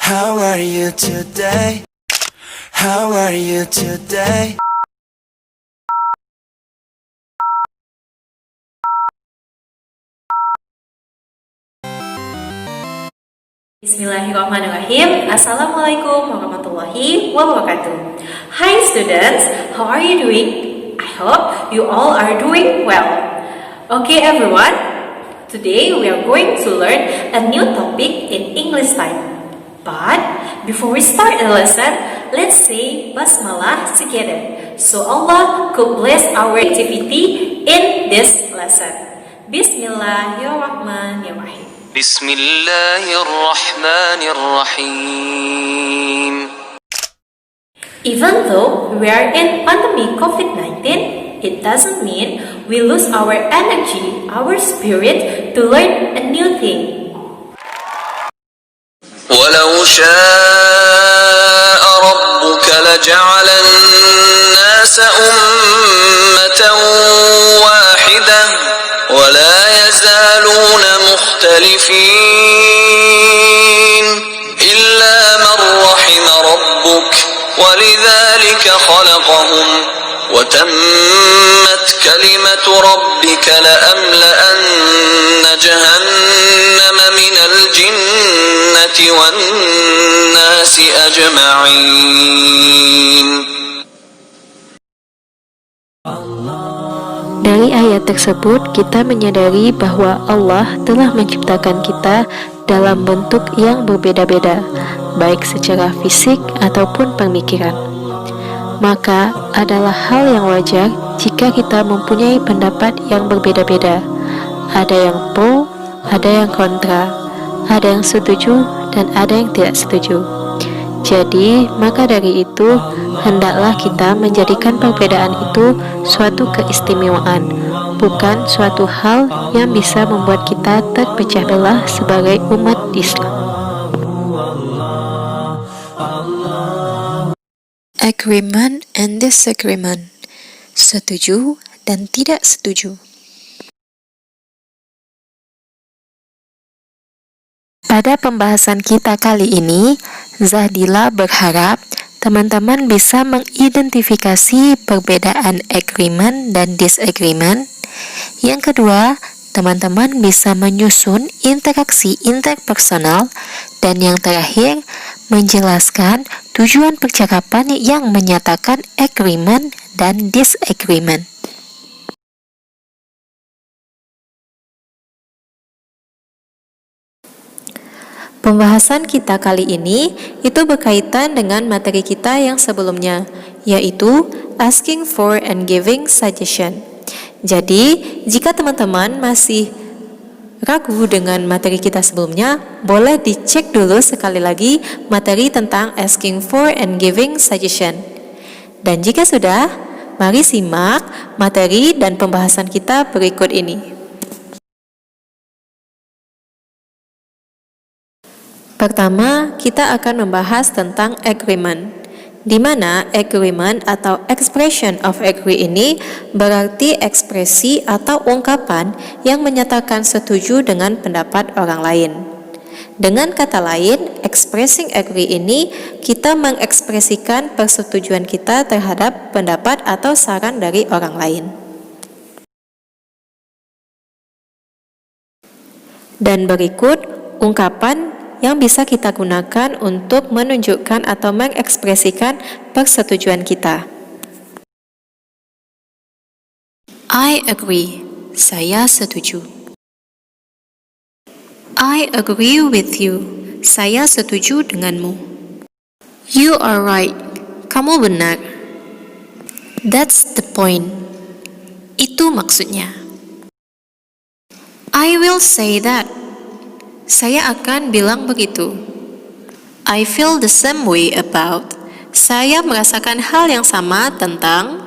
How are you today? How are you today? Bismillahirrahmanirrahim. Assalamualaikum warahmatullahi wabarakatuh. Hi students, how are you doing? I hope you all are doing well. Okay everyone, today we are going to learn a new topic in English time. But before we start the lesson, let's say Basmalah together so Allah could bless our activity in this lesson. Bismillahirrahmanirrahim. Bismillahirrahmanirrahim. Even though we are in pandemic COVID-19, it doesn't mean we lose our energy, our spirit to learn a new thing. ولو شاء ربك لجعل الناس أمة واحدة ولا يزالون مختلفين إلا من رحم ربك ولذلك خلقهم وتمت كلمة ربك لأملأن جهنم من الجنة والناس أجمعين. Dari ayat tersebut kita menyadari bahwa Allah telah menciptakan kita dalam bentuk yang berbeda-beda, baik secara fisik ataupun pemikiran. Maka adalah hal yang wajar jika kita mempunyai pendapat yang berbeda-beda. Ada yang pro, ada yang kontra, ada yang setuju dan ada yang tidak setuju. Jadi, maka dari itu, hendaklah kita menjadikan perbedaan itu suatu keistimewaan, bukan suatu hal yang bisa membuat kita terpecah belah sebagai umat Islam. Agreement and disagreement. Setuju dan tidak setuju. Pada pembahasan kita kali ini, Zahdila berharap teman-teman bisa mengidentifikasi perbedaan agreement dan disagreement. Yang kedua, teman-teman bisa menyusun interaksi interpersonal. Dan yang terakhir, menjelaskan tujuan percakapan yang menyatakan agreement dan disagreement. Pembahasan kita kali ini itu berkaitan dengan materi kita yang sebelumnya, yaitu asking for and giving suggestion. Jadi, jika teman-teman masih ragu dengan materi kita sebelumnya, boleh dicek dulu sekali lagi materi tentang asking for and giving suggestion. Dan jika sudah, mari simak materi dan pembahasan kita berikut ini. Pertama, kita akan membahas tentang agreement, di mana agreement atau expression of agree ini berarti ekspresi atau ungkapan yang menyatakan setuju dengan pendapat orang lain. Dengan kata lain, expressing agree ini kita mengekspresikan persetujuan kita terhadap pendapat atau saran dari orang lain. Dan berikut ungkapan yang bisa kita gunakan untuk menunjukkan atau mengekspresikan persetujuan kita. I agree. Saya setuju. I agree with you. Saya setuju denganmu. You are right. Kamu benar. That's the point. Itu maksudnya. I will say that. Saya akan bilang begitu. I feel the same way about. Saya merasakan hal yang sama tentang.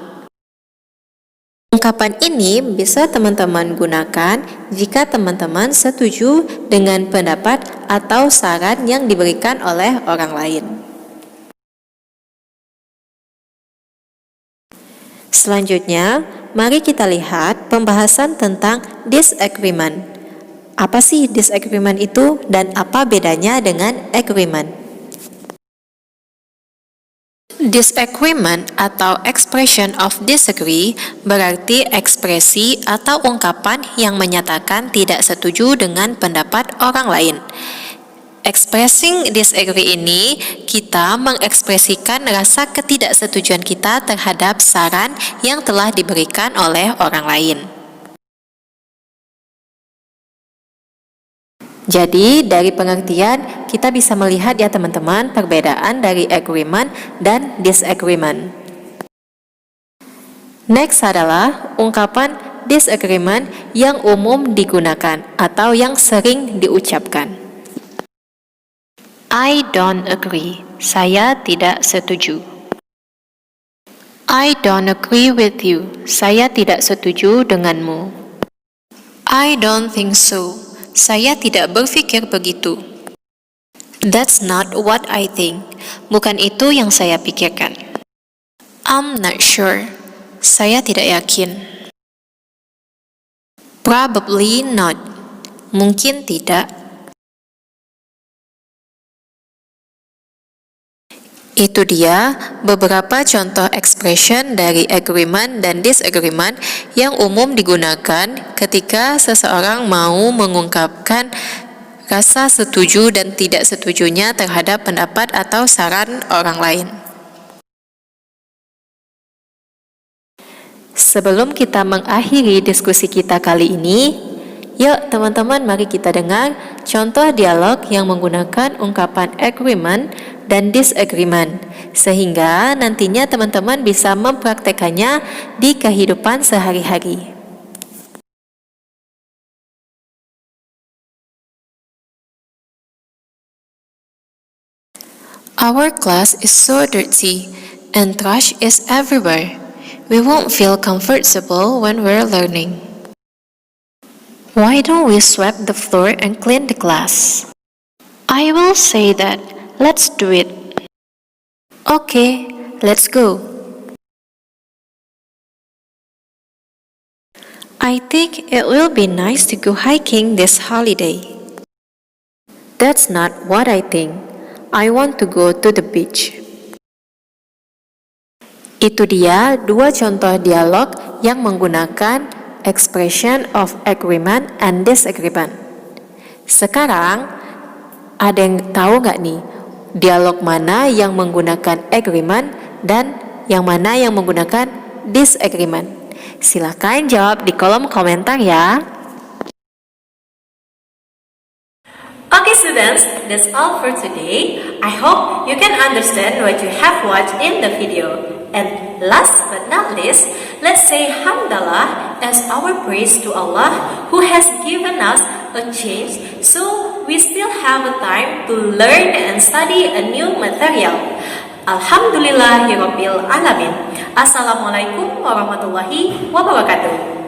Ungkapan ini bisa teman-teman gunakan jika teman-teman setuju dengan pendapat atau saran yang diberikan oleh orang lain. Selanjutnya, mari kita lihat pembahasan tentang disagreement. Apa sih disagreement itu dan apa bedanya dengan agreement? Disagreement atau expression of disagree berarti ekspresi atau ungkapan yang menyatakan tidak setuju dengan pendapat orang lain. Expressing disagree ini, kita mengekspresikan rasa ketidaksetujuan kita terhadap saran yang telah diberikan oleh orang lain. Jadi, dari pengertian, kita bisa melihat ya teman-teman perbedaan dari agreement dan disagreement. Next adalah ungkapan disagreement yang umum digunakan atau yang sering diucapkan. I don't agree. Saya tidak setuju. I don't agree with you. Saya tidak setuju denganmu. I don't think so. Saya tidak berpikir begitu. That's not what I think. Bukan itu yang saya pikirkan. I'm not sure. Saya tidak yakin. Probably not. Mungkin tidak. Itu dia beberapa contoh expression dari agreement dan disagreement yang umum digunakan ketika seseorang mau mengungkapkan rasa setuju dan tidak setujunya terhadap pendapat atau saran orang lain. Sebelum kita mengakhiri diskusi kita kali ini, yuk teman-teman mari kita dengar contoh dialog yang menggunakan ungkapan agreement dan disagreement, sehingga nantinya teman-teman bisa mempraktekannya di kehidupan sehari-hari. Our class is so dirty and trash is everywhere. We won't feel comfortable when we're learning. Why don't we sweep the floor and clean the class? I will say that. Let's do it. Okay, let's go. I think it will be nice to go hiking this holiday. That's not what I think. I want to go to the beach. Itu dia dua contoh dialog yang menggunakan expression of agreement and disagreement. Sekarang, ada yang tahu nggak nih dialog mana yang menggunakan agreement dan yang mana yang menggunakan disagreement? Silahkan jawab di kolom komentar ya. Okay students, that's all for today. I hope you can understand what you have watched in the video. And last but not least, let's say Hamdalah as our praise to Allah who has given us a chance, so we still have a time to learn and study a new material. Alhamdulillahirabbil alamin. Assalamualaikum warahmatullahi wabarakatuh.